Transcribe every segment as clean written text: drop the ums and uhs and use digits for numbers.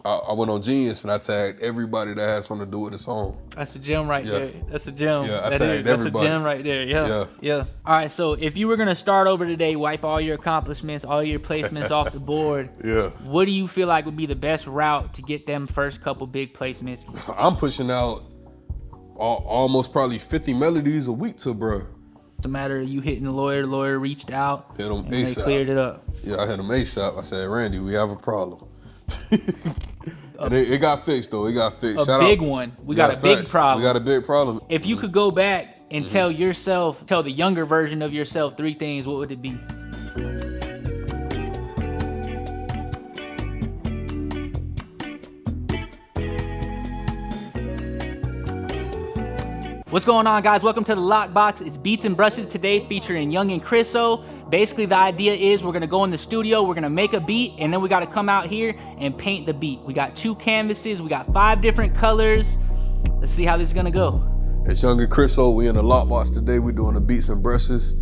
I went on Genius and I tagged everybody that had something to do with the song. That's a gem right there. That's a gem. Yeah, I tagged everybody. That's a gem right there. Yeah. All right, so if you were gonna start over today, wipe all your accomplishments, all your placements off the board. Yeah. What do you feel like would be the best route to get them first couple big placements? I'm pushing out almost probably 50 melodies a week to bruh. It's a matter of you hitting the lawyer reached out, Hit him and ASAP. they cleared it up. Yeah, I hit him ASAP. I said, Randy, we have a problem. And it got fixed though. It got fixed. A big one. We got a big problem. We got a big problem. If you could go back and tell the younger version of yourself 3 things, what would it be? What's going on, guys? Welcome to the Lockboxx. It's Beats and Brushes today, featuring Youngin Chriso. Basically, the idea is we're gonna go in the studio, we're gonna make a beat, and then we gotta come out here and paint the beat. We got 2 canvases, we got 5 different colors. Let's see how this is gonna go. It's Youngin Chriso. We in the Lockboxx today. We doing the Beats and Brushes.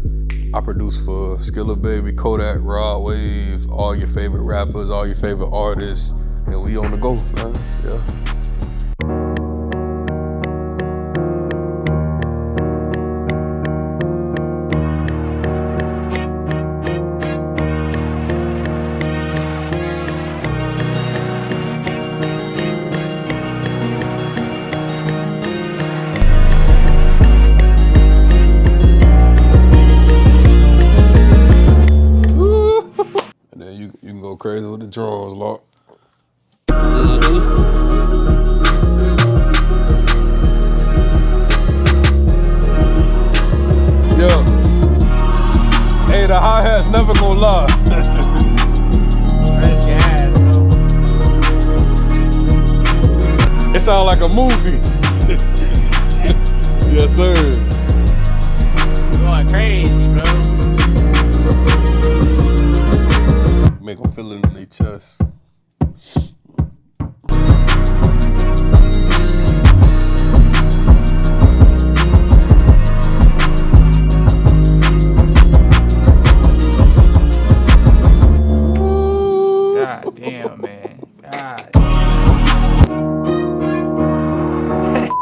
I produce for Skilla Baby, Kodak, Rod Wave, all your favorite rappers, all your favorite artists, and we on the go, man. Yeah. You can go crazy with the drums, Lock. Yeah. Hey, the hi-hat's never gonna lie. That's jazz, bro. It sounds like a movie. Yes, sir. Going crazy, bro. Make them feel it in their chest. God damn, man. God.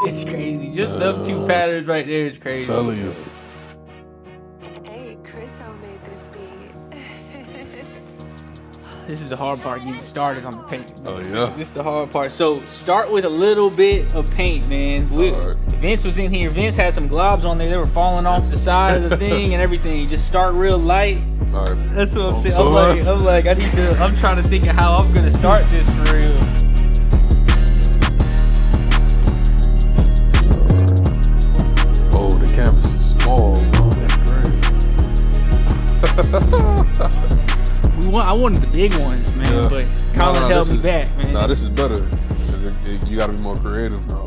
It's crazy. Just them 2 patterns right there is crazy. I'm telling you. Hey, Chriso made this beat. This is the hard part, getting started on the paint. Oh, yeah. This is the hard part. So start with a little bit of paint, man. Right. Vince was in here. Vince had some globs on there. They were falling off the side of the thing and everything. Just start real light. All right. That's what I'm So thinking. I'm trying to think of how I'm gonna start this for real. Oh, the canvas is small, bro. That's crazy. I wanted the big ones, man, Yeah. but Colin held me back, man. Nah, this is better. 'Cause you gotta be more creative now.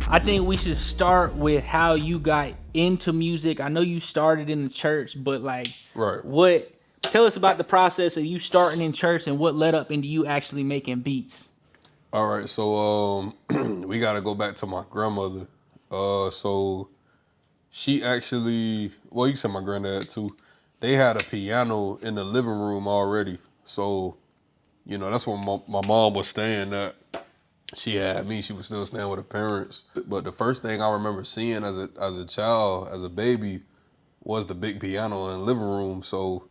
I think we should start with how you got into music. I know you started in the church, but like, Right. Tell us about the process of you starting in church and what led up into you actually making beats. All right, so we gotta go back to my grandmother. So she actually, well, you can say my granddad too. They had a piano in the living room already. So, you know, that's where my mom was staying at. She had me, she was still staying with her parents. But the first thing I remember seeing as a child, as a baby, was the big piano in the living room. So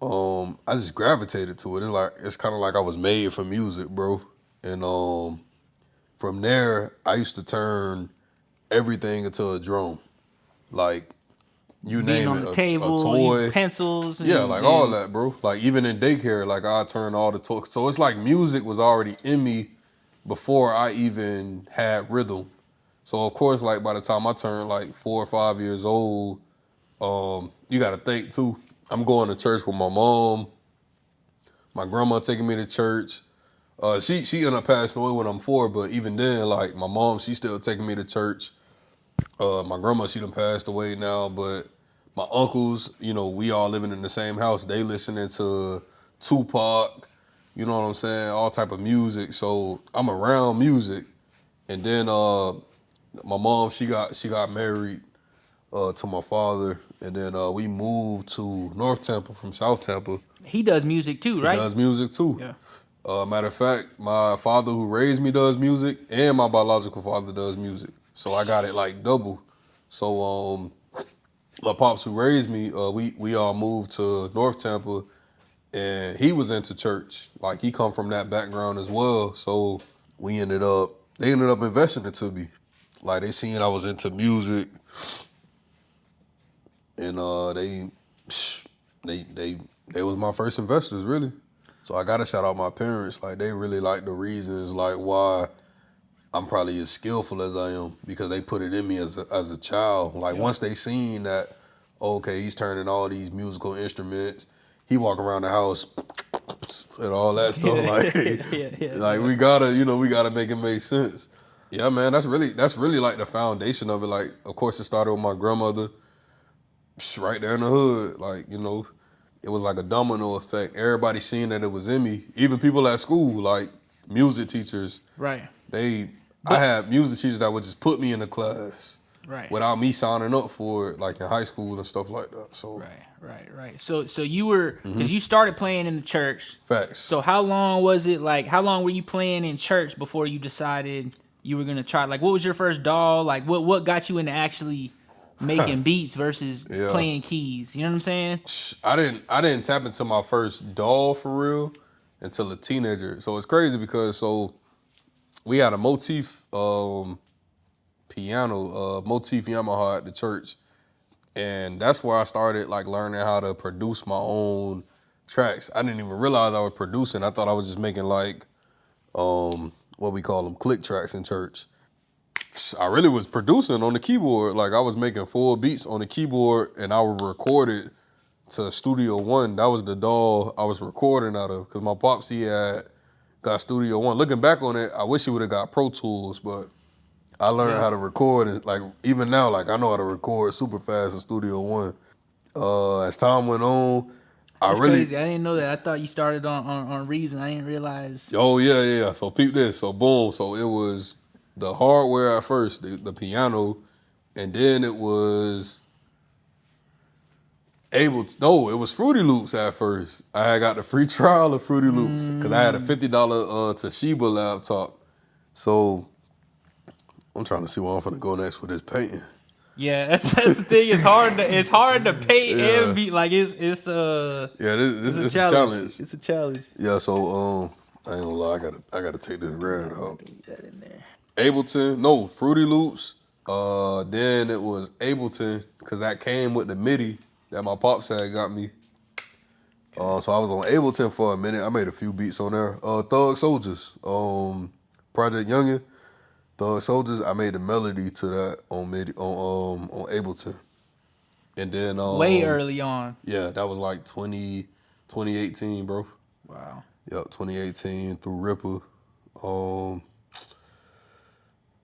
I just gravitated to it. It's kind of like I was made for music, bro. And from there, I used to turn everything into a drum. Like, you Being name on it, the table, a toy, pencils. And, yeah, like all that, bro. Like even in daycare, like I turned all the toys. So it's like music was already in me before I even had rhythm. So of course, like by the time I turned like 4 or 5 years old, you got to think too. I'm going to church with my mom, my grandma taking me to church. She ended up passing away when I'm 4, but even then, like my mom, she's still taking me to church. My grandma, she done passed away now, but my uncles, you know, we all living in the same house. They listening to Tupac, you know what I'm saying? All type of music. So I'm around music. And then my mom, she got married to my father, and then we moved to North Tampa from South Tampa. He does music too, right? He does music too. Yeah. Matter of fact, my father who raised me does music, and my biological father does music. So I got it like double. So my pops who raised me, we all moved to North Tampa, and he was into church. Like he come from that background as well. So they ended up investing into me. Like they seen I was into music, and they was my first investors really. So I gotta shout out my parents. Like they really like the reasons like why I'm probably as skillful as I am, because they put it in me as a child. Like once they seen that, okay, he's turning all these musical instruments, he walk around the house and all that stuff. Like we gotta make it make sense. Yeah, man, that's really like the foundation of it. Like, of course, it started with my grandmother, right there in the hood. Like, it was like a domino effect. Everybody seen that it was in me. Even people at school, like music teachers. Right. I had music teachers that would just put me in the class. Right. Without me signing up for it, like in high school and stuff like that. So. Right. So you were, because you started playing in the church. Facts. So how long was it, like, how long were you playing in church before you decided you were going to try? Like, what was your first DAW? Like, what got you into actually making beats versus playing keys? You know what I'm saying? I didn't tap into my first DAW for real until a teenager. So it's crazy because we had a motif piano, motif Yamaha at the church, and that's where I started like learning how to produce my own tracks. I didn't even realize I was producing. I thought I was just making like what we call them, click tracks in church. I really was producing on the keyboard. Like I was making full beats on the keyboard, and I would record it to Studio One. That was the DAW I was recording out of, because my pops, he had got Studio One. Looking back on it, I wish he would have got Pro Tools, but I learned how to record it. Like even now, like I know how to record super fast in Studio One. As time went on, That's crazy. I didn't know that. I thought you started on Reason. I didn't realize. Oh yeah. So peep this. So boom. So it was the hardware at first, the piano, and then it was it was Fruity Loops at first. I had got the free trial of Fruity Loops because I had a $50 Toshiba laptop. So I'm trying to see where I'm gonna go next with this painting. Yeah, that's the thing. It's hard to paint and beat. Like it's this a challenge. It's a challenge. Yeah, so I ain't gonna lie, I gotta take this red out. Get that in there. Ableton, Fruity Loops. Then it was Ableton, because that came with the MIDI that my pops had got me. So I was on Ableton for a minute. I made a few beats on there. Thug Soldiers, Project Youngin, Thug Soldiers. I made a melody to that on MIDI on Ableton. And then way early on. Yeah, that was like 2018, bro. Wow. Yep, 2018 through Ripper.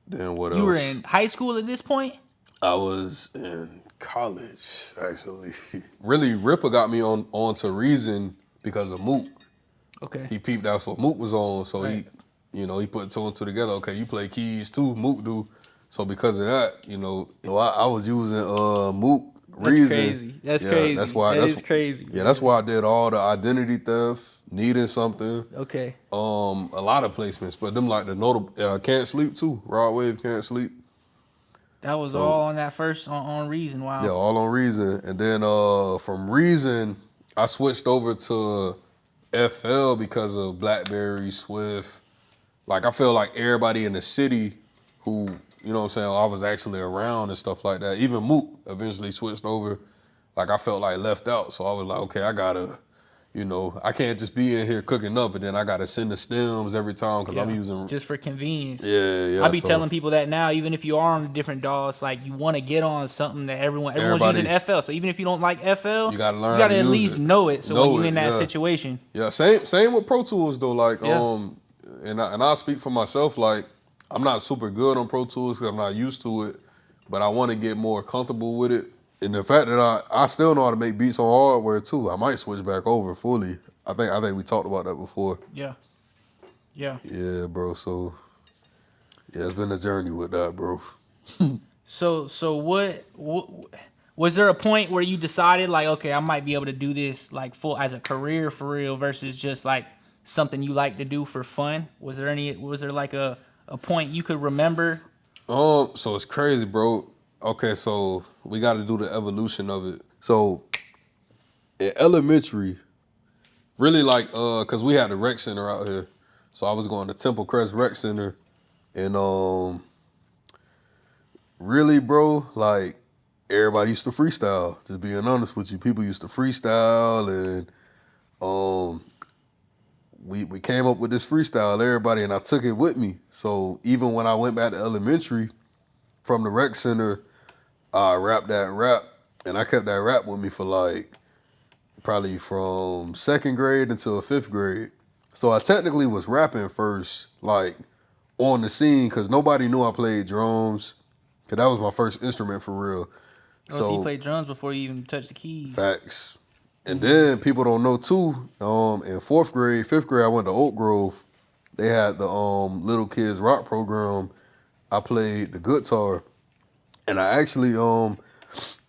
Then what else? You were in high school at this point? I was in college, actually. Really, Ripper got me onto Reason because of Mook. Okay. He peeped out what Mook was on, so he put two and two together. Okay, you play keys too, Mook do. So because of that, I was using Mook Reason. That's crazy. That's crazy. Yeah, that's why I did all the identity theft, needing something. Okay. A lot of placements, but them like the notable Can't Sleep too. Rod Wave, Can't Sleep. That was all on that first on Reason. Wow. Yeah, all on Reason. And then from Reason, I switched over to FL because of BlackBerry, Swift. Like I feel like everybody in the city who, you know what I'm saying, I was actually around and stuff like that. Even Mook eventually switched over. Like I felt like left out. So I was like, okay, I gotta, I can't just be in here cooking up and then I gotta send the stems every time because I'm using. Just for convenience. Yeah. I be telling people that now, even if you are on a different DAW, it's like you want to get on something that everyone's using FL. So even if you don't like FL, you gotta learn. You gotta at least know it. So when you're in that situation. Yeah, same with Pro Tools though. Like and I'll speak for myself. Like I'm not super good on Pro Tools because I'm not used to it, but I want to get more comfortable with it. And the fact that I still know how to make beats on hardware too. I might switch back over fully. I think we talked about that before. Yeah, bro. So it's been a journey with that, bro. So what was there a point where you decided like, okay, I might be able to do this like full as a career for real versus just like something you like to do for fun? Was there like a point you could remember? So it's crazy, bro. Okay, so we got to do the evolution of it. So in elementary, really like, cause we had a rec center out here. So I was going to Temple Crest Rec Center, and really, bro, like everybody used to freestyle. Just being honest with you, people used to freestyle, and we came up with this freestyle, everybody, and I took it with me. So even when I went back to elementary from the rec center, I rapped that rap, and I kept that rap with me for like probably from 2nd grade until 5th grade. So I technically was rapping first, like on the scene, because nobody knew I played drums, because that was my first instrument for real. Oh, so you played drums before you even touched the keys. Facts. And then people don't know too, in 4th grade, 5th grade, I went to Oak Grove. They had the little kids rock program. I played the guitar, and I actually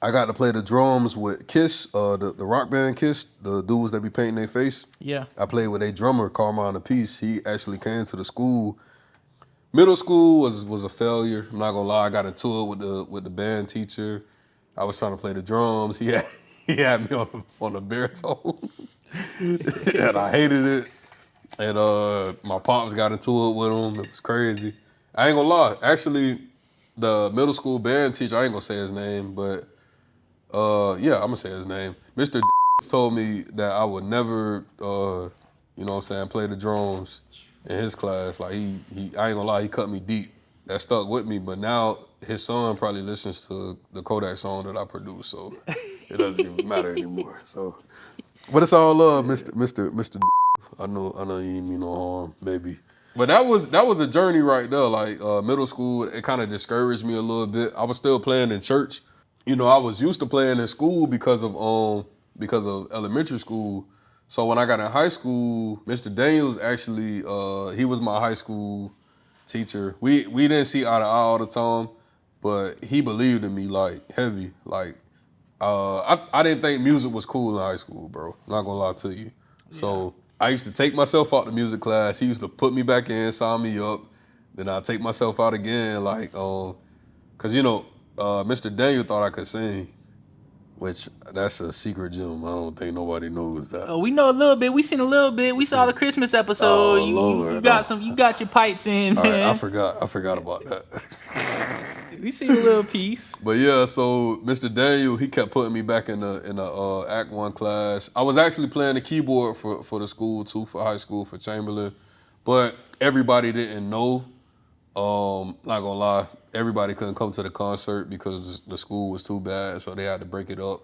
I got to play the drums with Kiss, the rock band Kiss, the dudes that be painting their face. Yeah. I played with a drummer, Carmine Apiece. He actually came to the school. Middle school was a failure. I'm not gonna lie. I got into it with the band teacher. I was trying to play the drums. He had me on the baritone, and I hated it. And my pops got into it with him. It was crazy. I ain't gonna lie. Actually, the middle school band teacher, I ain't gonna say his name, but yeah, I'm gonna say his name. Mr. told me that I would never, you know what I'm saying, play the drums in his class. Like I ain't gonna lie, he cut me deep. That stuck with me, but now his son probably listens to the Kodak song that I produced, so it doesn't even matter anymore. So, but it's all love, Mr. I know you ain't mean no harm, baby. But that was a journey right there. Like middle school, it kind of discouraged me a little bit. I was still playing in church. You know, I was used to playing in school because of elementary school. So when I got in high school, Mr. Daniels actually he was my high school teacher. We didn't see eye to eye all the time, but he believed in me like heavy. Like I didn't think music was cool in high school, bro. Not gonna lie to you. Yeah. So I used to take myself out to music class. He used to put me back in, sign me up. Then I'd take myself out again, like, cause you know, Mr. Daniel thought I could sing, which that's a secret gem. I don't think nobody knows that. Oh, we know a little bit. We seen a little bit. We saw the Christmas episode. Oh, Lord, you got your pipes in, all man. right, I forgot about that. We seen a little piece. But yeah, so Mr. Daniel, he kept putting me back in the Act 1 class. I was actually playing the keyboard for the school too, for high school, for Chamberlain. But everybody didn't know. Not gonna lie, everybody couldn't come to the concert because the school was too bad, so they had to break it up.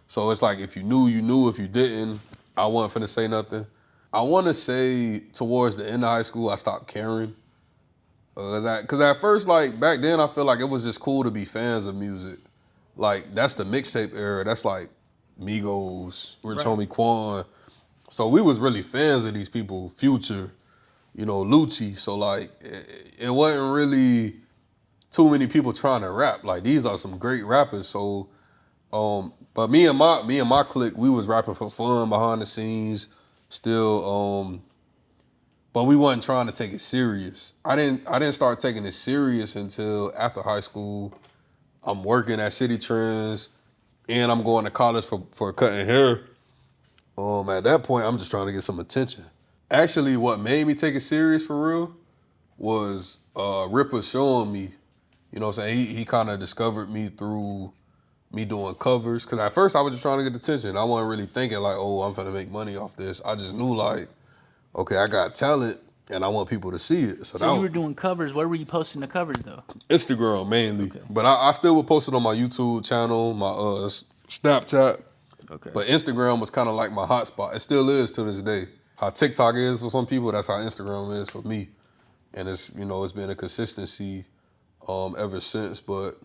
So it's like if you knew, you knew. If you didn't, I wasn't finna say nothing. I wanna say towards the end of high school, I stopped caring. Cause at first, like back then, I feel like it was just cool to be fans of music. Like that's the mixtape era. That's like Migos, Rich Homie Quan. So we was really fans of these people, Future, you know, Lucci. So like it wasn't really too many people trying to rap. Like these are some great rappers. So, but me and my clique, we was rapping for fun behind the scenes, still. But we wasn't trying to take it serious. I didn't start taking it serious until after high school. I'm working at City Trends, and I'm going to college for cutting hair. At that point, I'm just trying to get some attention. Actually, what made me take it serious for real was Ripper showing me, you know what I'm saying? He kind of discovered me through me doing covers. Because at first, I was just trying to get attention. I wasn't really thinking like, oh, I'm finna make money off this. I just knew like, okay, I got talent and I want people to see it. So you were doing covers. Where were you posting the covers though? Instagram mainly. Okay. But I still would post it on my YouTube channel, my Snapchat. Okay. But Instagram was kind of like my hotspot. It still is to this day. How TikTok is for some people, that's how Instagram is for me. And it's, you know, it's been a consistency ever since. But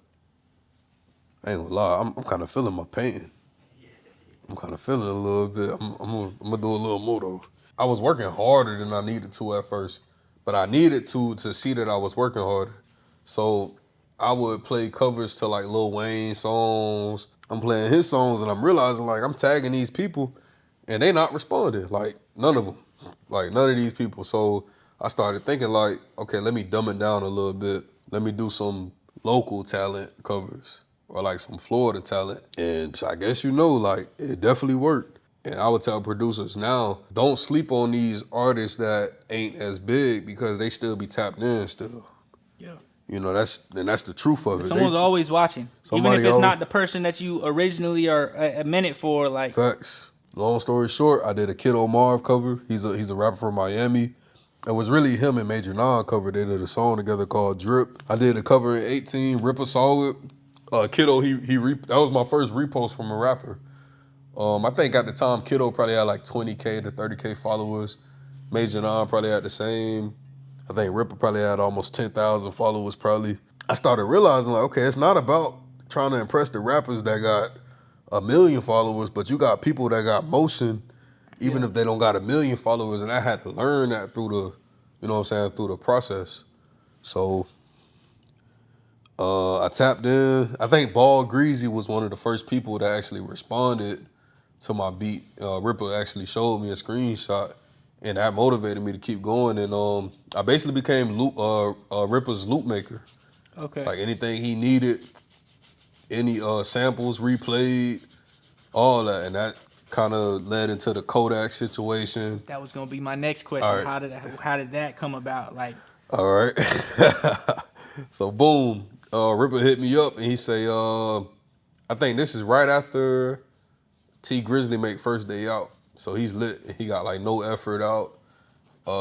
I ain't gonna lie, I'm kind of feeling my painting. I'm kind of feeling it a little bit. I'm gonna do a little more though. I was working harder than I needed to at first, but I needed to see that I was working harder. So I would play covers to like Lil Wayne songs. I'm playing his songs and I'm realizing like I'm tagging these people and they not responding, like none of them. Like none of these people. So I started thinking like, okay, let me dumb it down a little bit. Let me do some local talent covers or like some Florida talent. And I guess like it definitely worked. And I would tell producers now, don't sleep on these artists that ain't as big because they still be tapped in still. Yeah. That's the truth of it. Someone's always watching. Even if it's not the person that you originally are meant it for. Like facts. Long story short, I did a Kid Marv cover. He's a rapper from Miami. It was really him and Major Nine cover. They did a song together called Drip. I did a cover in 18, Ripper Solid. Kiddo, that was my first repost from a rapper. I think at the time, Kiddo probably had like 20K to 30K followers. Major Nine probably had the same. I think Ripper probably had almost 10,000 followers probably. I started realizing like, okay, it's not about trying to impress the rappers that got 1 million followers, but you got people that got motion, even if they don't got 1 million followers, and I had to learn that through through the process. So I tapped in. I think Ball Greasy was one of the first people that actually responded to my beat. Ripper actually showed me a screenshot, and that motivated me to keep going. And I basically became Ripper's loop maker. Okay. Like anything he needed, any samples replayed, all that, and that kind of led into the Kodak situation. That was gonna be my next question. Right. How did that come about? Like, all right. So boom, Ripper hit me up and he say, I think this is right after T Grizzly make First Day Out. So he's lit and he got like no effort out.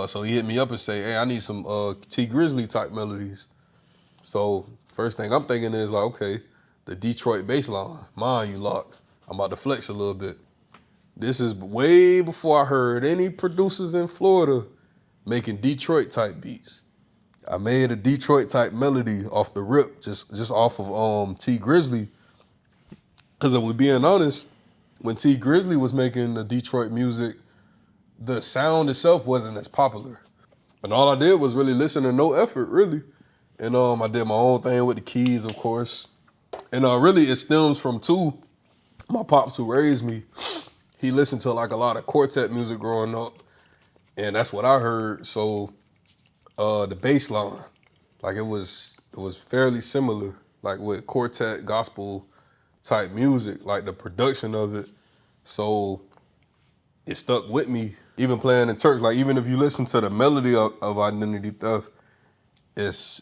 So he hit me up and say, hey, I need some T Grizzly type melodies. So first thing I'm thinking is like, okay, the Detroit bass line, mine you locked. I'm about to flex a little bit. This is way before I heard any producers in Florida making Detroit type beats. I made a Detroit type melody off the rip, just off of T Grizzly. Cause if we're being honest, when T Grizzly was making the Detroit music, the sound itself wasn't as popular. And all I did was really listen to no effort, really. And I did my own thing with the keys, of course. And really it stems from my pops who raised me. He listened to like a lot of quartet music growing up. And that's what I heard. So the bass line, like it was fairly similar, like with quartet gospel type music, like the production of it. So it stuck with me. Even playing in church, like even if you listen to the melody of Identity Theft, it's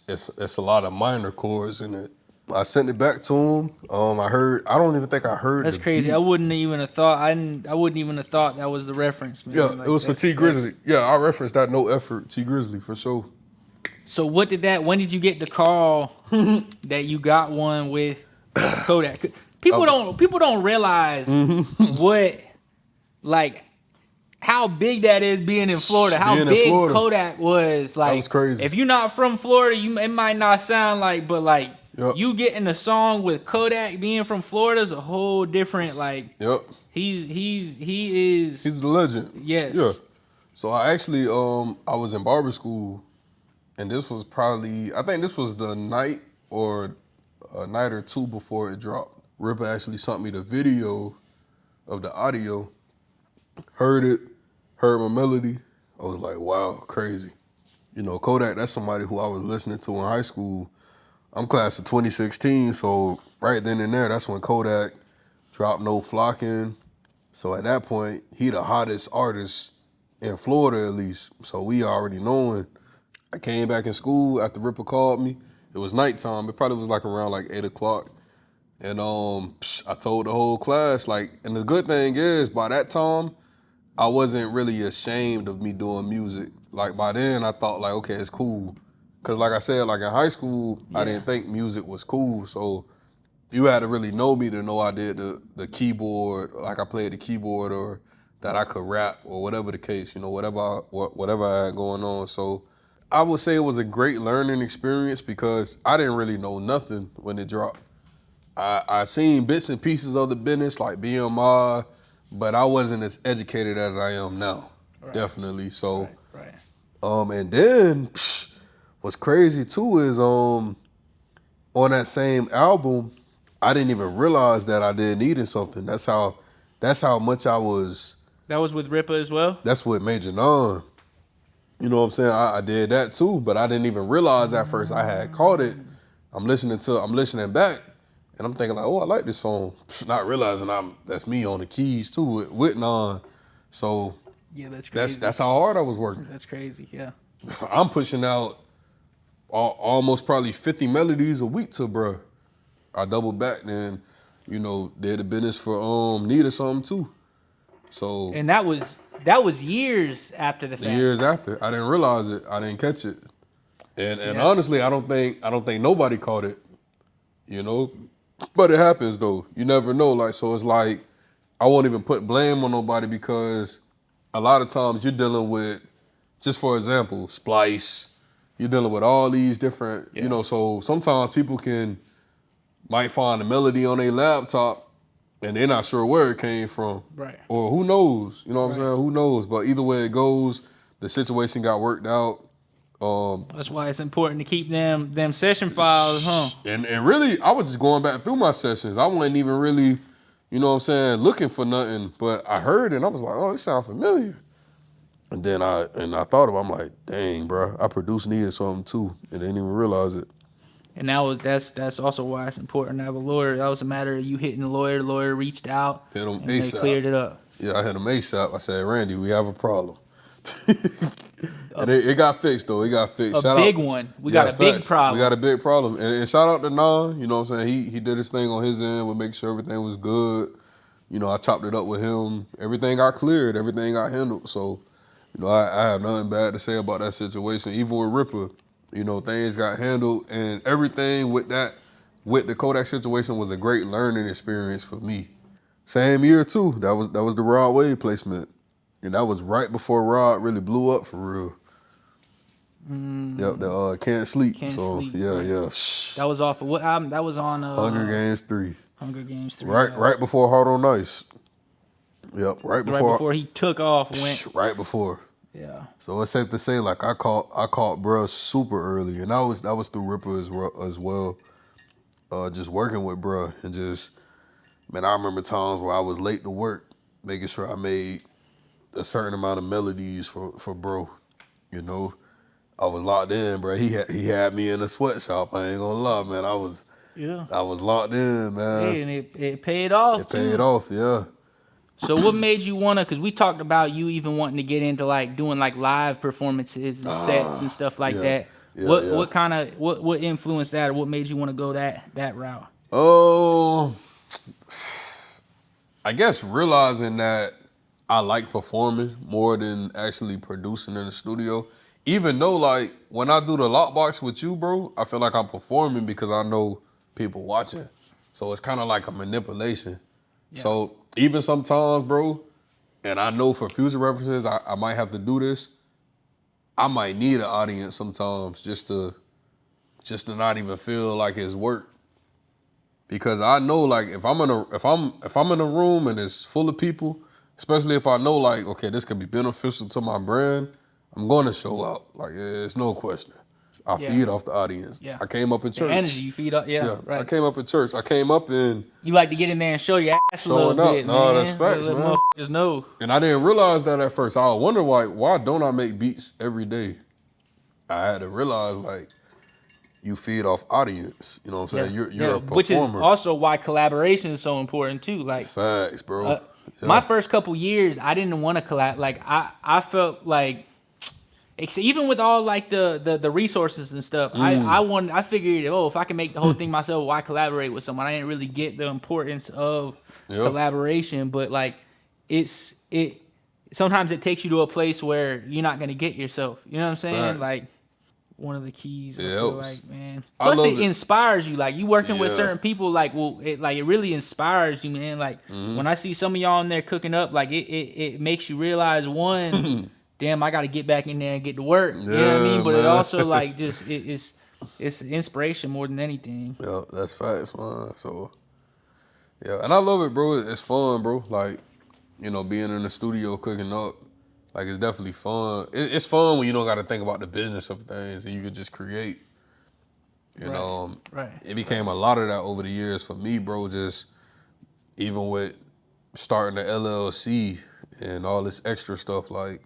a lot of minor chords in it. I sent it back to him. I don't even think I heard. That's the crazy. beat. I wouldn't even have thought. I wouldn't even have thought that was the reference, man. Yeah, Like, it was for T Grizzly. Yeah, I referenced that no effort T Grizzly for sure. So when did you get the call that you got one with Kodak? People don't realize what, like, how big that is being in Florida. How big Kodak was. Like, that was crazy. If you're not from Florida, it might not sound like, but like, yep. You getting a song with Kodak being from Florida is a whole different, like. Yep. He is. He's the legend. Yes. Yeah. So I actually I was in barber school, and this was probably, I think this was the night or a night or two before it dropped. Ripper actually sent me the video of the audio. Heard it, heard my melody. I was like, wow, crazy. Kodak, that's somebody who I was listening to in high school. I'm class of 2016, so right then and there, that's when Kodak dropped No Flockin'. So at that point, he the hottest artist in Florida at least. So we already knowing. I came back in school after Ripper called me. It was nighttime. It probably was like around like 8 o'clock. And I told the whole class, like, and the good thing is by that time, I wasn't really ashamed of me doing music. Like by then I thought like, okay, it's cool. Cause like I said, like in high school, I didn't think music was cool. So you had to really know me to know I did the keyboard, like I played the keyboard or that I could rap or whatever the case, whatever I had going on. So I would say it was a great learning experience because I didn't really know nothing when it dropped. I seen bits and pieces of the business like BMI, but I wasn't as educated as I am now, definitely. So, right. And then what's crazy too is on that same album, I didn't even realize that I did needed something. That's how much I was That was with Rippa as well? That's with Major Non. You know what I'm saying? I did that too, but I didn't even realize at first I had caught it. I'm listening back, and I'm thinking like, oh, I like this song. Not realizing that's me on the keys too with Non. So Yeah, that's crazy. that's how hard I was working. That's crazy, yeah. I'm pushing out almost probably 50 melodies a week to bruh. I doubled back then, you know, did the business for Need or something too. So And that was years after the fact. years after, I didn't realize it. I didn't catch it. And See, and honestly, I don't think nobody caught it. You know, but it happens though. You never know. Like, so it's like I won't even put blame on nobody because a lot of times you're dealing with, just for example, Splice. You're dealing with all these different, you know. So sometimes people might find a melody on their laptop and they're not sure where it came from. Right. Or who knows? You know what I'm saying? Who knows? But either way it goes, the situation got worked out. That's why it's important to keep them session files, huh? And really, I was just going back through my sessions. I wasn't even really, you know what I'm saying, looking for nothing. But I heard it and I was like, oh, this sounds familiar. And then I thought about it, I'm like, dang, bro, I produced Need or something too. And didn't even realize it. And that's also why it's important to have a lawyer. That was a matter of you hitting the lawyer reached out, Hit him and they ASAP. cleared it up. Yeah, I hit him ASAP. I said, Randy, we have a problem. And it got fixed though. It got fixed. A big one. We got a big problem. We got a big problem. And shout out to Nah, you know what I'm saying? He did his thing on his end with making sure everything was good. You know, I chopped it up with him. Everything got cleared. Everything got handled. So, you know, I have nothing bad to say about that situation. Even with Ripper, you know, things got handled and everything with the Kodak situation was a great learning experience for me. Same year too. That was the Rod Wave placement. And that was right before Rod really blew up for real. Yep, the Can't Sleep. Can't so Sleep, yeah, right. yeah. That was off of what album? That was on Hunger Games 3. Hunger Games 3. Right before Hard on Ice. Yep, right before he took off. Went right before. Yeah. So it's safe to say, like I caught bruh super early, and that was through Ripper as well. Just working with bruh and just, man, I remember times where I was late to work, making sure I made a certain amount of melodies for bro. You know, I was locked in, bro. He had me in a sweatshop. I ain't gonna lie, man. I was locked in, man. Hey, and it paid off. It paid off, yeah. So what made you wanna? Because we talked about you even wanting to get into like doing like live performances and sets and stuff like that. Yeah, what kind of what influenced that, or what made you want to go that route? Oh, I guess realizing that I like performing more than actually producing in the studio. Even though, like, when I do the Lockboxx with you, bro, I feel like I'm performing because I know people watching. So it's kind of like a manipulation. Yeah. So even sometimes, bro, and I know for future references, I might have to do this. I might need an audience sometimes just to not even feel like it's work. Because I know, like, if I'm in a room and it's full of people, especially if I know, like, okay, this could be beneficial to my brand, I'm going to show out. Like, it's no question. I feed off the audience. Yeah. I came up in church. The energy you feed up. Yeah, right. I came up in church. I came up in. You like to get in there and show your ass a little Showing bit, up. No, man. that's facts, Let man. motherfuckers know. And I didn't realize that at first. I wonder why don't I make beats every day? I had to realize, like, you feed off audience. You know what I'm saying? You're a performer. Which is also why collaboration is so important too. Like facts, bro. My first couple years, I didn't want to collab. Like I felt like, even with all like the resources and stuff, I figured, if I can make the whole thing myself, why collaborate with someone? I didn't really get the importance of collaboration, but like sometimes it takes you to a place where you're not gonna get yourself. You know what I'm saying? Facts. Like one of the keys. I It feel helps. like, man. I Plus, love it inspires you. Like you working with Yeah. certain people, like it really inspires you, man. Like when I see some of y'all in there cooking up, like it makes you realize one, damn, I got to get back in there and get to work. You know what I mean? But it man. also like just it's inspiration more than anything. Yeah, that's facts, man. So, yeah, and I love it, bro. It's fun, bro. Like, you know, being in the studio cooking up, like, it's definitely fun. It's fun when you don't got to think about the business of things and you can just create. You know, Right. It became a lot of that over the years for me, bro. Just even with starting the LLC and all this extra stuff. Like,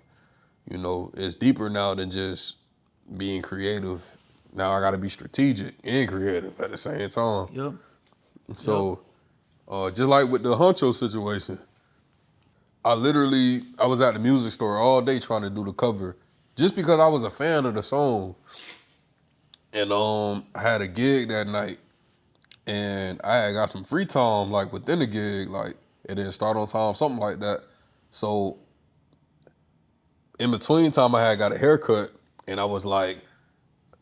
you know, it's deeper now than just being creative. Now I got to be strategic and creative at the same time. Yep. So, just like with the Huncho situation, I was at the music store all day trying to do the cover just because I was a fan of the song. And I had a gig that night and I had got some free time like within the gig, like it didn't start on time, something like that. So in between time I had got a haircut and I was like,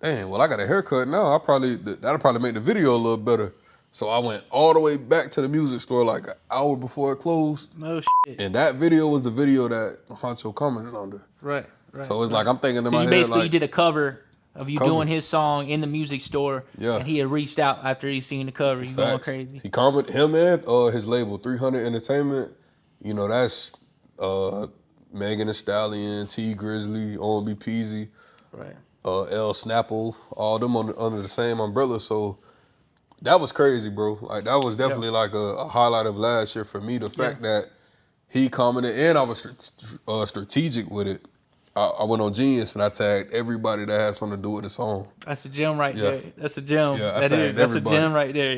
dang, well I got a haircut now, that'll probably make the video a little better. So I went all the way back to the music store like an hour before it closed. No shit. And that video was the video that Huncho commented under. Right. So it's like I'm thinking in my head basically like, did a cover of you doing his song in the music store. Yeah. And he had reached out after he seen the cover. He's going crazy. He commented, him and his label, 300 Entertainment. You know, that's Megan Thee Stallion, T Grizzly, OMB Peasy, Right. L Snapple, all them under the same umbrella. So that was crazy, bro. Like that was definitely like a highlight of last year for me. The fact that he commented and I was strategic with it. I went on Genius and I tagged everybody that had something to do with the song. That's a gem right there. That's a gem. Yeah, That's a gem right there.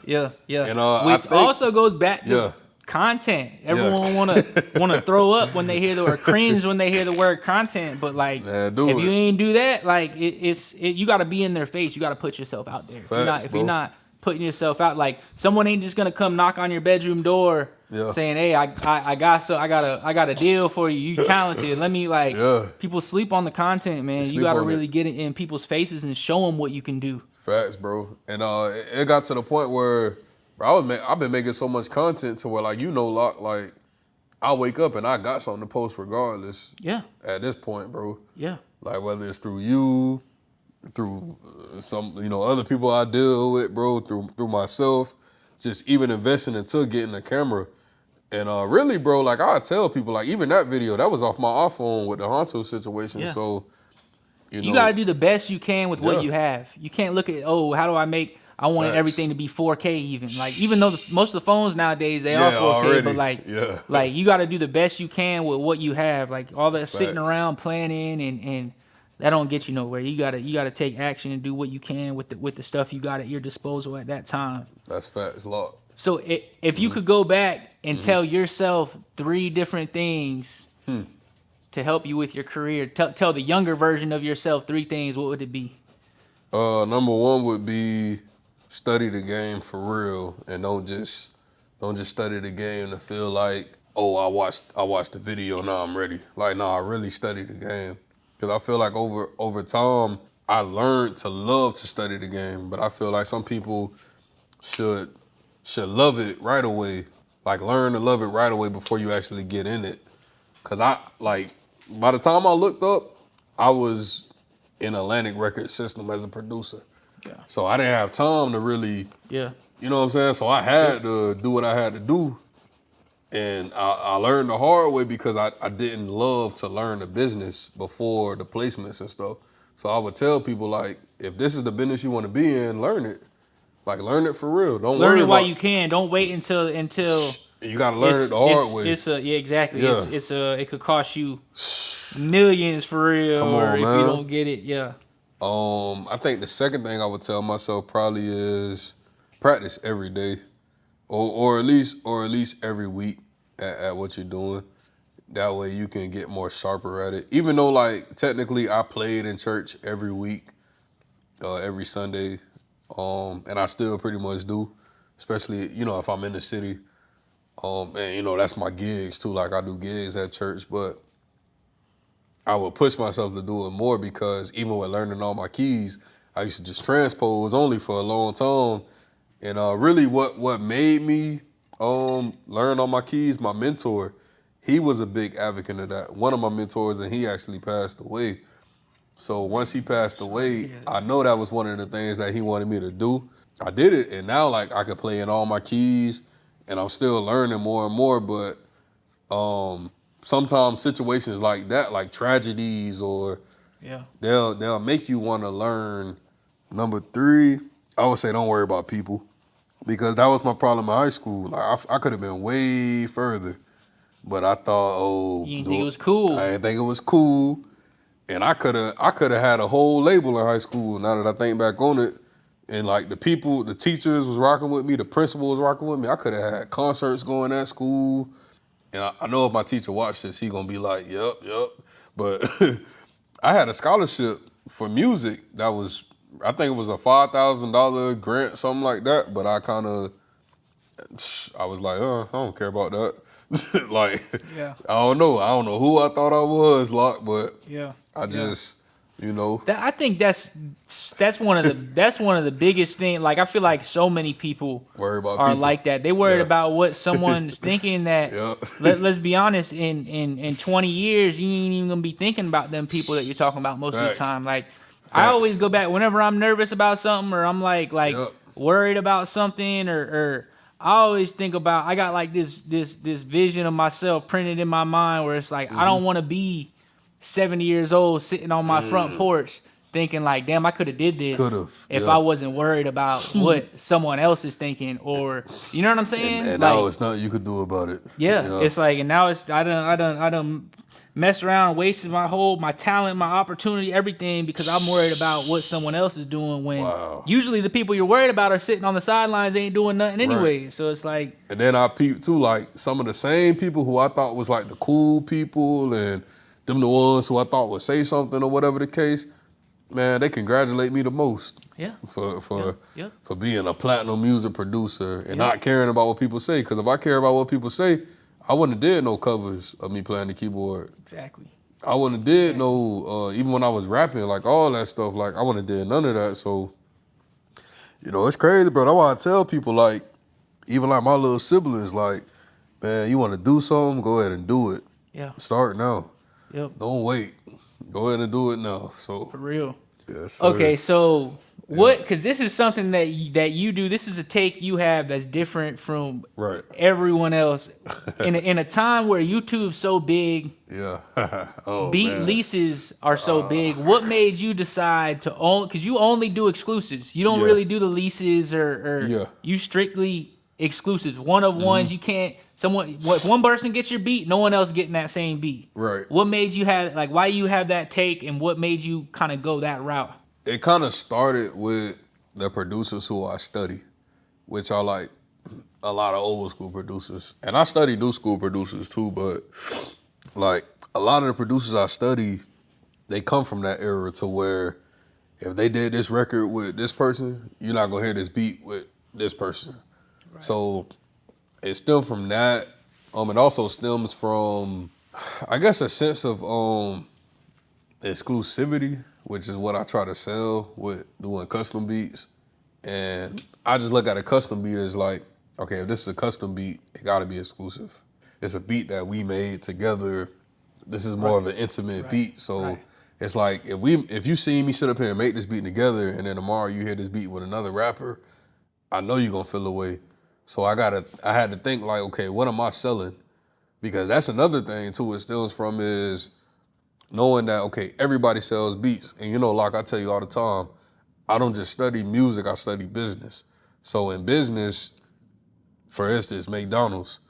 Yeah. And, which also goes back to content. Everyone wanna throw up when they hear the word cringe when they hear the word content, but like if you ain't do that, like you got to be in their face. You got to put yourself out there. Facts, if you're not putting yourself out, like someone ain't just gonna come knock on your bedroom door saying, "Hey, I got a deal for you. You talented. Let me People sleep on the content, man. You got to really get it in people's faces and show them what you can do. Facts, bro. And it got to the point where I've been making so much content to where Lock, like I wake up and I got something to post regardless. Yeah. At this point, bro. Yeah. Like whether it's through you, through some other people I deal with, bro, through myself, just even investing into getting a camera. And really, bro, like I tell people, like even that video, that was off my iPhone with the Honto situation. Yeah. So, you got to do the best you can with what you have. You can't look at, how do I want everything to be 4K even. Like even though most of the phones nowadays, they are 4K, already. But like you got to do the best you can with what you have. Like all that sitting around planning and that don't get you nowhere. You gotta take action and do what you can with the stuff you got at your disposal at that time. That's facts, Lock. So if you could go back and tell yourself 3 different things to help you with your career, tell the younger version of yourself 3 things, what would it be? Number 1 would be study the game for real, and don't just study the game to feel like, I watched the video, now I'm ready. Like, I really study the game. Because I feel like over time, I learned to love to study the game, but I feel like some people should love it right away. Like learn to love it right away before you actually get in it. Cause by the time I looked up, I was in Atlantic Record System as a producer. Yeah. So I didn't have time to really, you know what I'm saying? So I had to do what I had to do. And I learned the hard way because I didn't love to learn the business before the placements and stuff. So I would tell people like, if this is the business you want to be in, learn it. Like learn it for real. Don't learn worry it about, while you can. Don't wait until you gotta learn it the hard way. Exactly. Yeah. It could cost you millions for real. Come on, if man. you don't get it, I think the second thing I would tell myself probably is practice every day, or at least every week at what you're doing. That way you can get more sharper at it. Even though like technically I played in church every week, every Sunday. And I still pretty much do, especially, if I'm in the city. And, that's my gigs too. Like I do gigs at church, but I would push myself to do it more because even with learning all my keys, I used to just transpose only for a long time. And really what made me learn all my keys, my mentor, he was a big advocate of that. One of my mentors, and he actually passed away. So once he passed away, I know that was one of the things that he wanted me to do. I did it, and now like I can play in all my keys, and I'm still learning more and more. But sometimes situations like that, like tragedies, or they'll make you want to learn. Number 3, I would say don't worry about people, because that was my problem in high school. Like I could have been way further, But I thought, oh, You didn't think it was cool. I didn't think it was cool. And I could have had a whole label in high school. Now that I think back on it, and like the teachers was rocking with me, the principal was rocking with me. I could have had concerts going at school. And I know if my teacher watched this, he gonna be like, yep. But I had a scholarship for music that was, I think it was a $5,000 grant, something like that. But I was like, I don't care about that. Like, Yeah. I don't know who I thought I was, Lock, but Yeah. I just, you know. I think that's one of the biggest things. Like I feel like so many people Worry about are people. like that. They worried Yeah. about what someone's thinking. That Yeah. let's be honest, in 20 years you ain't even gonna be thinking about them people that you're talking about most of Facts. the time. Like I always go back whenever I'm nervous about something or I'm like Yep. worried about something or I always think about, I got like this vision of myself printed in my mind where it's like I don't want to be 70 years old sitting on my front porch thinking like, damn, I could have did this if I wasn't worried about what someone else is thinking, or you know what I'm saying? And like, now it's nothing you could do about it. yeah, it's like, and now it's I done messed around, wasted my talent, my opportunity, everything because I'm worried about what someone else is doing when usually the people you're worried about are sitting on the sidelines, they ain't doing nothing anyway. So it's like, and then I peeped too, like some of the same people who I thought was like the cool people and them the ones who I thought would say something or whatever the case, man, they congratulate me the most. Yeah. For being a platinum music producer and not caring about what people say. Because if I care about what people say, I wouldn't have did no covers of me playing the keyboard. Exactly. I wouldn't have did no, even when I was rapping, like all that stuff, like I wouldn't have did none of that. So, you know, it's crazy, bro. That's why I tell people, like, even like my little siblings, like, man, you want to do something, go ahead and do it. Yeah. Start now. Yep. Don't wait. Go ahead and do it now. So For real. yes, Okay, so what? Because this is something that you do. This is a take you have that's different from everyone else. In a time where YouTube's so big, beat leases are so big. What made you decide to own? Because you only do exclusives. You don't really do the leases or you strictly exclusives. One of ones. You can't. If one person gets your beat, no one else getting that same beat. Right. What made you have, like, why you have that take, and what made you kind of go that route? It kind of started with the producers who I study, which are like a lot of old school producers. And I study new school producers too, but like a lot of the producers I study, they come from that era to where if they did this record with this person, you're not gonna hear this beat with this person. Right. So it stems from that. It also stems from, I guess, a sense of exclusivity, which is what I try to sell with doing custom beats. And I just look at a custom beat as like, okay, if this is a custom beat, it gotta be exclusive. It's a beat that we made together. This is more of an intimate beat. So it's like, if you see me sit up here and make this beat together and then tomorrow you hear this beat with another rapper, I know you're gonna feel away. So I had to think like, okay, what am I selling? Because that's another thing too, it stems from is knowing that, okay, everybody sells beats. And you know, like I tell you all the time, I don't just study music, I study business. So in business, for instance, McDonald's,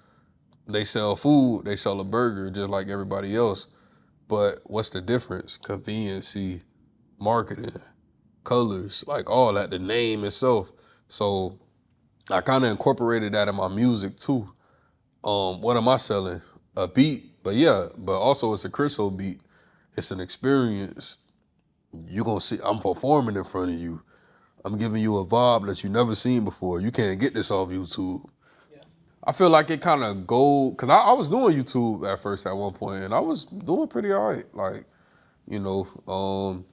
they sell food, they sell a burger just like everybody else. But what's the difference? Conveniency, marketing, colors, like all that, the name itself. So I kind of incorporated that in my music too. What am I selling? A beat, but also it's a Chriso beat. It's an experience. You're gonna see, I'm performing in front of you. I'm giving you a vibe that you never seen before. You can't get this off YouTube. Yeah. I feel like it kind of cause I was doing YouTube at first at one point and I was doing pretty all right. Like, you know,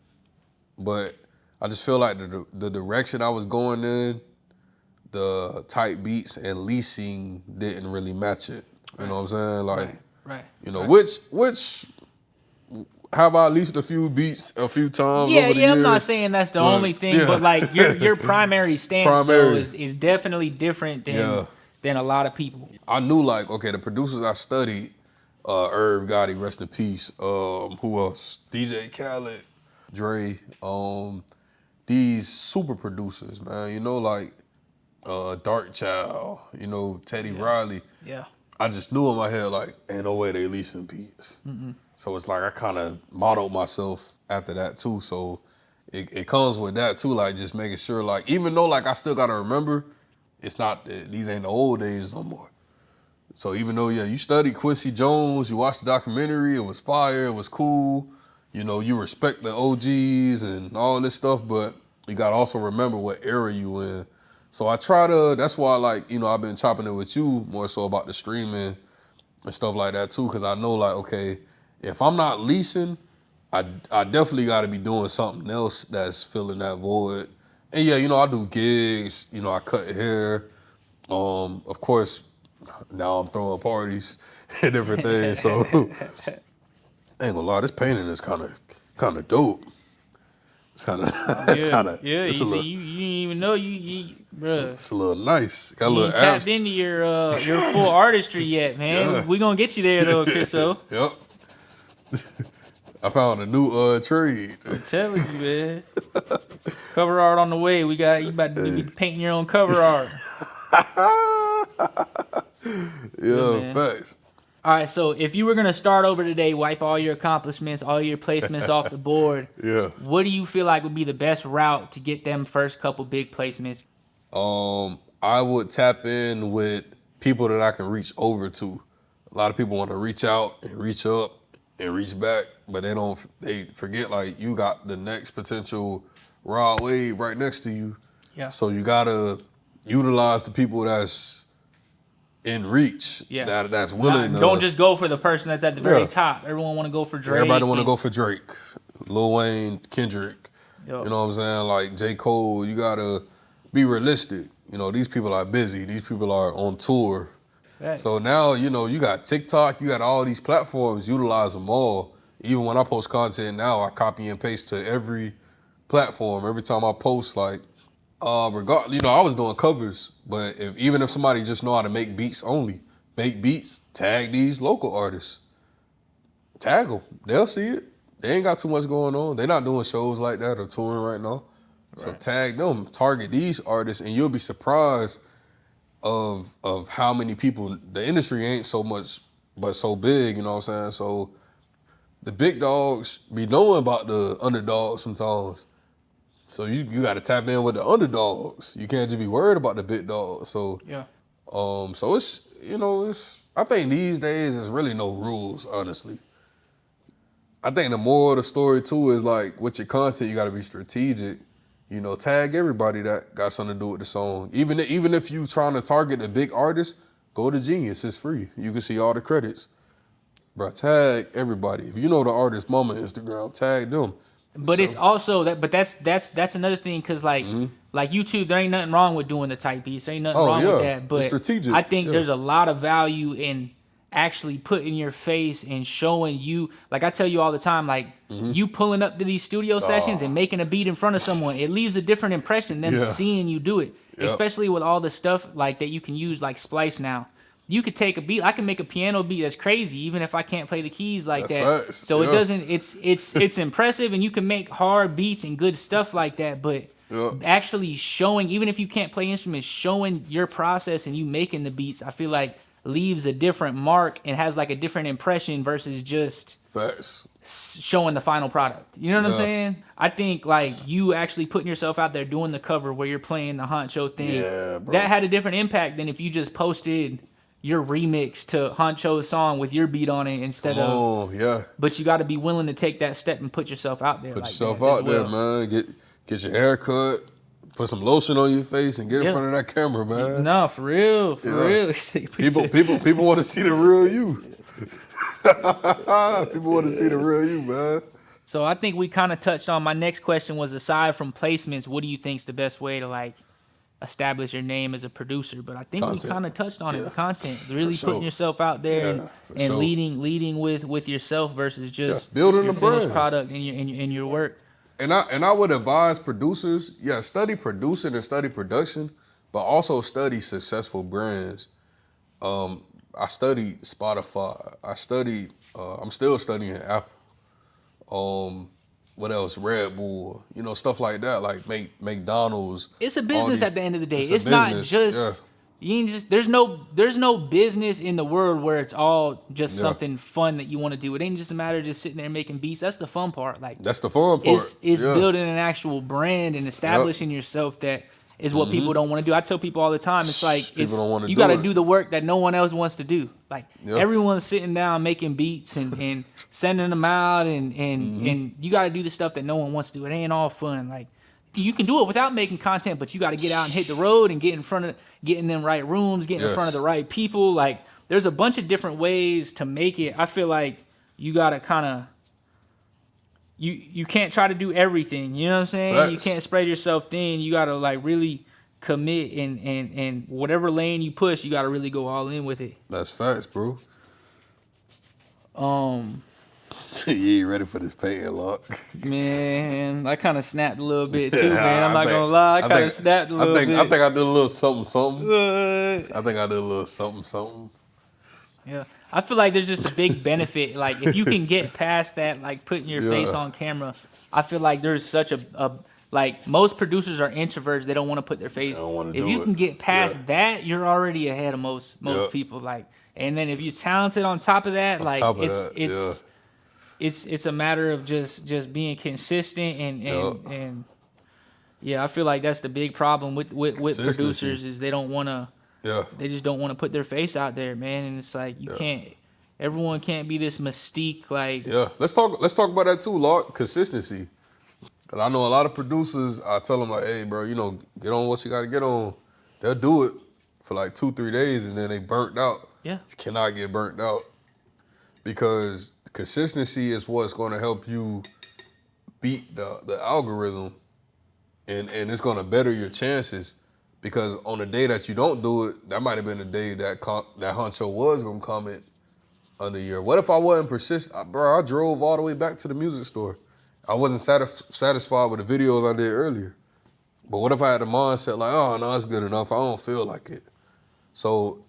but I just feel like the direction I was going in, the type beats and leasing didn't really match it. You know what I'm saying? Like, you know, which have I leased a few beats a few times over the years? I'm not saying that's the only thing, but like your primary stance though is definitely different than a lot of people. I knew like, okay, the producers I studied, Irv Gotti, rest in peace. Who else? DJ Khaled, Dre, these super producers, man. You know, like Dark Child, you know, Teddy Riley. Yeah. I just knew in my head, like, ain't no way they leasing beats. So it's like I kind of modeled myself after that too. So it comes with that too, like just making sure, like, even though like I still gotta remember, it's not, these ain't the old days no more. So even though, yeah, you studied Quincy Jones, you watched the documentary, it was fire, it was cool, you know, you respect the OGs and all this stuff, but you gotta also remember what era you in. So I try to, that's why, like, you know, I've been chopping it with you more so about the streaming and stuff like that too, because I know, like, okay, if I'm not leasing, I definitely got to be doing something else that's filling that void. And yeah, you know, I do gigs, you know, I cut hair. Of course, now I'm throwing parties and different things. So I ain't gonna lie, this painting is kind of dope. It's kind of, yeah. You didn't even know bruh. It's a little nice. Got a You little ain't tapped abs. into your full artistry yet, man. Yeah. We gonna get you there though, Chriso. Yep. I found a new trade. I'm telling you, man. Cover art on the way. You about to be painting your own cover art. Yeah, facts. All right, so if you were gonna start over today, wipe all your accomplishments, all your placements off the board, Yeah. what do you feel like would be the best route to get them first couple big placements? I would tap in with people that I can reach over to. A lot of people want to reach out and reach up and reach back, but they forget, like, you got the next potential Rod Wave right next to you. Yeah. So you gotta utilize the people that's in reach. Yeah. That's willing. Don't just go for the person that's at the very Yeah. top. Everyone want to go for Drake. Everybody want to go for Drake, Lil Wayne, Kendrick. Yo. You know what I'm saying? Like J. Cole, you gotta be realistic. You know, these people are busy. These people are on tour. Facts. So now, you know, you got TikTok, you got all these platforms, utilize them all. Even when I post content now, I copy and paste to every platform. Every time I post, like, you know, I was doing covers, but even if somebody just know how to make beats only, make beats, tag these local artists. Tag them, they'll see it. They ain't got too much going on. They're not doing shows like that or touring right now. So tag them, target these artists, and you'll be surprised of how many people. The industry ain't so much, but so big, you know what I'm saying? So the big dogs be knowing about the underdogs sometimes. So you got to tap in with the underdogs. You can't just be worried about the big dogs. So Yeah. so it's, you know, I think these days there's really no rules, honestly. I think the moral of the story too is, like, with your content, you got to be strategic. You know, tag everybody that got something to do with the song. Even if you trying to target the big artist, go to Genius. It's free. You can see all the credits. Bro, tag everybody. If you know the artist mama Instagram, tag them. But it's also that. But that's another thing, because like YouTube, there ain't nothing wrong with doing the type beats. There ain't nothing wrong with that. But it's strategic. I think there's a lot of value in actually putting your face and showing you. Like I tell you all the time, like you pulling up to these studio sessions and making a beat in front of someone, it leaves a different impression than seeing you do it. Yep. Especially with all the stuff like that you can use, like Splice now. You could take a beat. I can make a piano beat that's crazy, even if I can't play the keys like That's that. facts. So Yeah. it doesn't. It's impressive, and you can make hard beats and good stuff like that. But actually showing, even if you can't play instruments, showing your process and you making the beats, I feel like leaves a different mark and has like a different impression versus just Facts. showing the final product. You know what I'm Yeah. saying? I think like you actually putting yourself out there doing the cover where you're playing the Honcho thing. Yeah, bro. That had a different impact than if you just posted your remix to Honcho's song with your beat on it instead of. Oh, yeah. But you got to be willing to take that step and put yourself out there. Put like yourself that as out there, well. man. Get your hair cut, put some lotion on your face, and get in front of that camera, man. No, for real, for real. People want to see the real you. People want to see the real you, man. So I think we kind of touched on, my next question was, aside from placements, what do you think's the best way to like establish your name as a producer? But I think we kind of touched on it, the content, really putting yourself out there and leading with yourself versus just building your a finished brand. product and your work. And I would advise producers, study producing and study production, but also study successful brands. I studied Spotify. I'm still studying Apple. What else? Red Bull, stuff like that, like McDonald's. It's a business at the end of the day. It's Not business, just You ain't just there's no business in the world where it's all just something fun that you want to do. It ain't just a matter of just sitting there making beats. That's the fun part. Like that's the fun part. It's building an actual brand and establishing yourself. That is what people don't want to do. I tell people all the time, it's like you got to do the work that no one else wants to do. Like everyone's sitting down making beats and sending them out, and you got to do the stuff that no one wants to do. It ain't all fun. Like you can do it without making content, but you got to get out and hit the road and get in them right rooms, getting in front of the right people. Like there's a bunch of different ways to make it. I feel like you got to kind of you can't try to do everything. You know what I'm saying? Facts. You can't spread yourself thin. You got to like really commit and whatever lane you push, you got to really go all in with it. That's facts, bro. You ain't ready for this painting, Lock. Man, I kind of snapped a little bit too, man. I'm not gonna lie. I kind of snapped a little bit. I think I did a little something. I think I did a little something. Yeah. I feel like there's just a big benefit. Like if you can get past that, like putting your face on camera, I feel like there's such a like most producers are introverts. They don't want to put their face. If you can get past that, you're already ahead of most people. Like, and then if you're talented on top of that, like it's a matter of just being consistent and I feel like that's the big problem with producers is they don't want to. Yeah. They just don't want to put their face out there, man. And it's like you can't. Everyone can't be this mystique. Like let's talk about that too, Lord. Consistency. Cause I know a lot of producers. I tell them like, hey, bro, get on what you got to get on. They'll do it for like 2-3 days and then they burnt out. Yeah. You cannot get burnt out because consistency is what's going to help you beat the algorithm, and it's going to better your chances. Because on the day that you don't do it, that might have been the day that honcho was gonna comment under your. What if I wasn't persistent, bro? I drove all the way back to the music store. I wasn't satisfied with the videos I did earlier. But what if I had the mindset like, oh no, it's good enough. I don't feel like it. So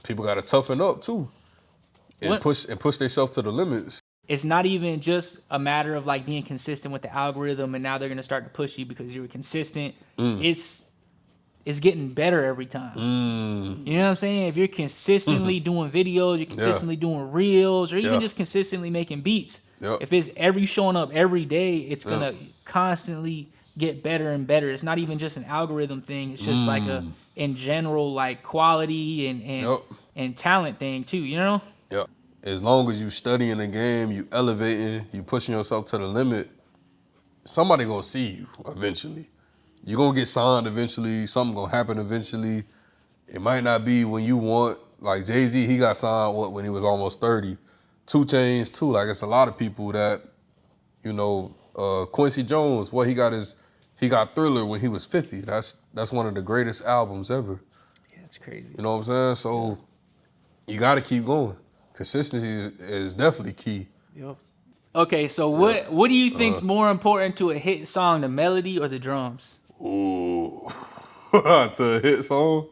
people got to toughen up too, and push themselves to the limits. It's not even just a matter of like being consistent with the algorithm, and now they're gonna start to push you because you were consistent. It's getting better every time. You know what I'm saying? If you're consistently doing videos, you're consistently doing reels, or even just consistently making beats. If it's showing up every day, it's gonna constantly get better and better. It's not even just an algorithm thing. It's just like a in general like quality and talent thing too. You know? Yeah. As long as you studying the game, you elevating, you pushing yourself to the limit, somebody gonna see you eventually. You're going to get signed eventually. Something going to happen eventually. It might not be when you want. Like Jay-Z, he got signed when he was almost 30. 2 Chainz too. Like it's a lot of people that, Quincy Jones, he got Thriller when he was 50. That's one of the greatest albums ever. Yeah, it's crazy. You know what I'm saying? So you got to keep going. Consistency is definitely key. Yep. Okay, so what do you think's more important to a hit song, the melody or the drums? Ooh, to a hit song?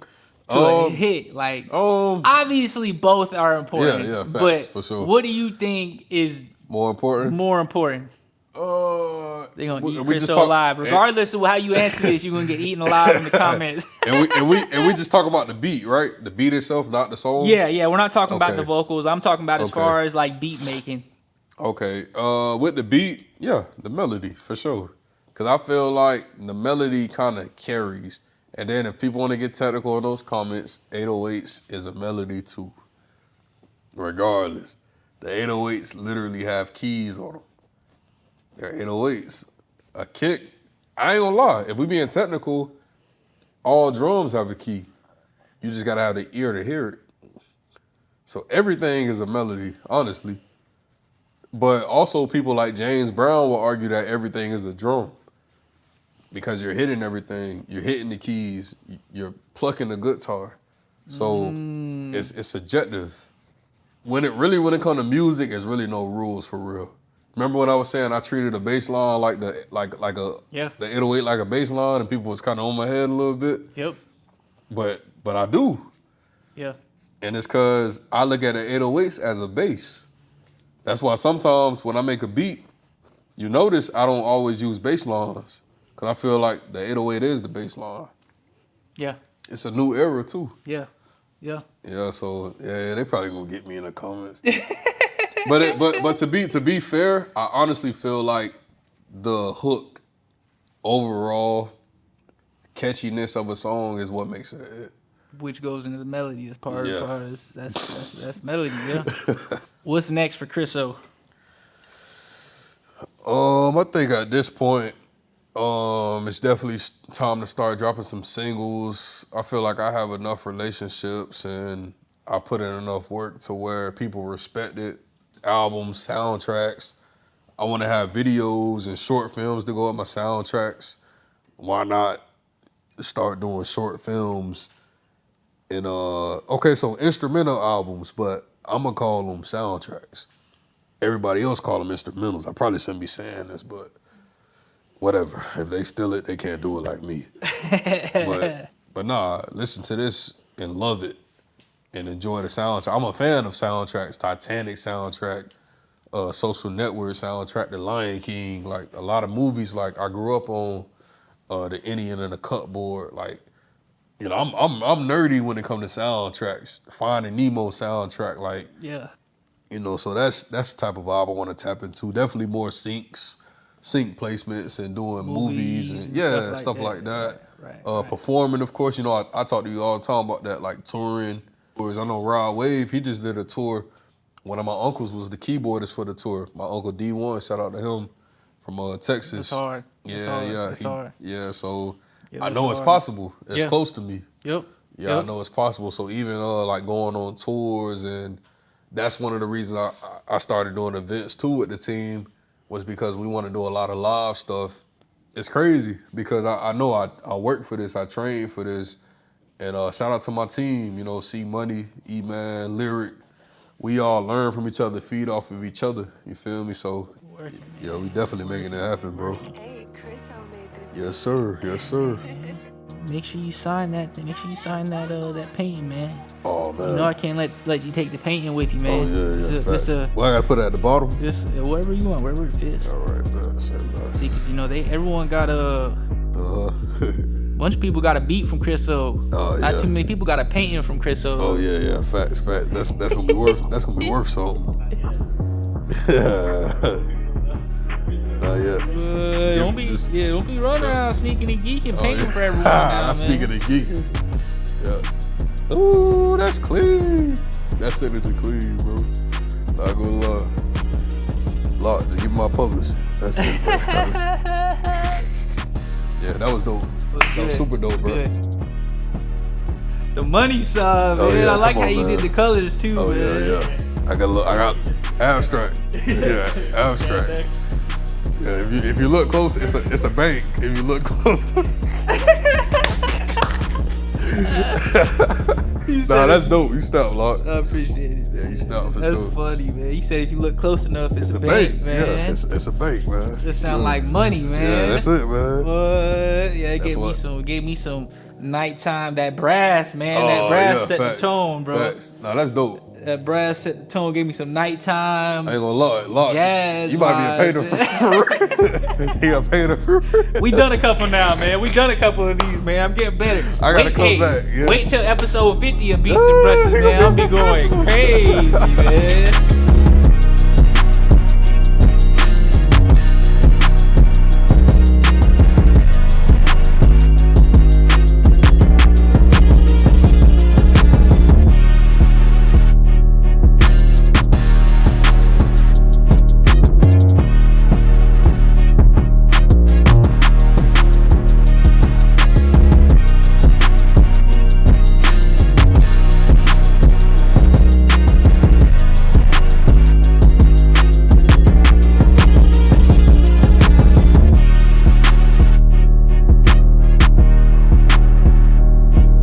To a hit, like obviously both are important. Yeah, facts, but for sure. What do you think is more important? They're gonna eat Chriso alive. Regardless of how you answer this, you're gonna get eaten alive in the comments. and we just talk about the beat, right? The beat itself, not the song. Yeah. We're not talking about the vocals. I'm talking about as far as like beat making. Okay, with the beat, the melody for sure. Cause I feel like the melody kind of carries. And then if people want to get technical in those comments, 808s is a melody too. Regardless, the 808s literally have keys on them. They're 808s. A kick, I ain't gonna lie. If we being technical, all drums have a key. You just gotta have the ear to hear it. So everything is a melody, honestly. But also people like James Brown will argue that everything is a drum because you're hitting everything. You're hitting the keys. You're plucking the guitar. So it's subjective. When it comes to music, there's really no rules for real. Remember when I was saying I treated a bass line like the 808 like a bass line and people was kind of on my head a little bit? Yep. But I do. Yeah. And it's because I look at the 808s as a bass. That's why sometimes when I make a beat, you notice I don't always use bass lines because I feel like the 808 is the bass line. Yeah. it's a new era too. Yeah. Yeah. Yeah, so yeah, they probably gonna get me in the comments. but to be fair, I honestly feel like the hook, overall catchiness of a song is what makes it a hit. Which goes into the melody. That's part Yeah. of that's melody. Yeah. What's next for Chriso? I think at this point, it's definitely time to start dropping some singles. I feel like I have enough relationships and I put in enough work to where people respect it. Albums, soundtracks. I want to have videos and short films to go with my soundtracks. Why not start doing short films? And okay, so instrumental albums, but I'm gonna call them soundtracks. Everybody else call them instrumentals. I probably shouldn't be saying this, but whatever. If they steal it, they can't do it like me. but nah, listen to this and love it and enjoy the soundtrack. I'm a fan of soundtracks. Titanic soundtrack, Social Network soundtrack, The Lion King. Like a lot of movies. Like I grew up on the Indian and the Cupboard. Like, you know, I'm nerdy when it comes to soundtracks. Finding Nemo soundtrack, like, Yeah. you know, so that's the type of vibe I want to tap into. Definitely more sync placements and doing movies and stuff like that. Right. Performing, of course, you know, I talk to you all the time about that, like touring. Whereas I know Rod Wave, he just did a tour. One of my uncles was the keyboardist for the tour. My uncle D1, shout out to him from Texas. That's hard. That's hard. Yeah, so Yeah, I know it's hard. possible. It's close to me. Yep. Yeah, I know it's possible. So even like going on tours, and that's one of the reasons I started doing events too with the team, was because we want to do a lot of live stuff. It's crazy because I know I work for this, I train for this, and shout out to my team, you know, C Money, E-Man, Lyric. We all learn from each other, feed off of each other, you feel me? So, yeah, we definitely making it happen, bro. Hey, Chriso made this. Yes, sir. Yes, sir. Make sure you sign that. Make sure you sign that painting, man. Oh, man. You know I can't let you take the painting with you, man. Oh, yeah, It's a, well, I got to put it at the bottom? just wherever you want, wherever it fits. All right, man. Say less. Because you know everyone got a bunch of people got a beat from Chriso. Oh, Not yeah. too many people got a painting from Chriso. Oh yeah, facts. That's gonna be worth. That's gonna be worth something. Yeah. Don't be running around sneaking and geeking, painting for everyone. I'm sneaking and geeking. Yeah. Ooh, that's clean. That's signature clean, bro. Not gonna lie. Lock, just give me my publicist. That's it, bro. Yeah, that was dope. That was super dope, bro. Good. The money side, man. yeah, I like come how on, you man. did the colors too, Oh man. yeah. I got abstract. Yeah, abstract. Yeah, if you look close, it's a bank. If you look close. Nah, that's dope. You stopped, Lock. I appreciate it. Yeah, you stopped for That's sure. funny, man. He said if you look close enough, it's a bank, man. Yeah, it's a bank, man. That sound like money, man. Yeah, that's it, man. What? Yeah, it That's gave me some nighttime, that brass, man. Oh, that brass yeah, set facts, the tone, bro. Facts. Nah, that's dope. That brass set the tone, gave me some nighttime. I ain't gonna lie. Jazz You might be a painter for real. He a painter for real. We done a couple now, man. We done a couple of these, man. I'm getting better. I gotta come back, yeah. Wait till episode 50 of Beats and Brushes, man. I'll be going crazy, man.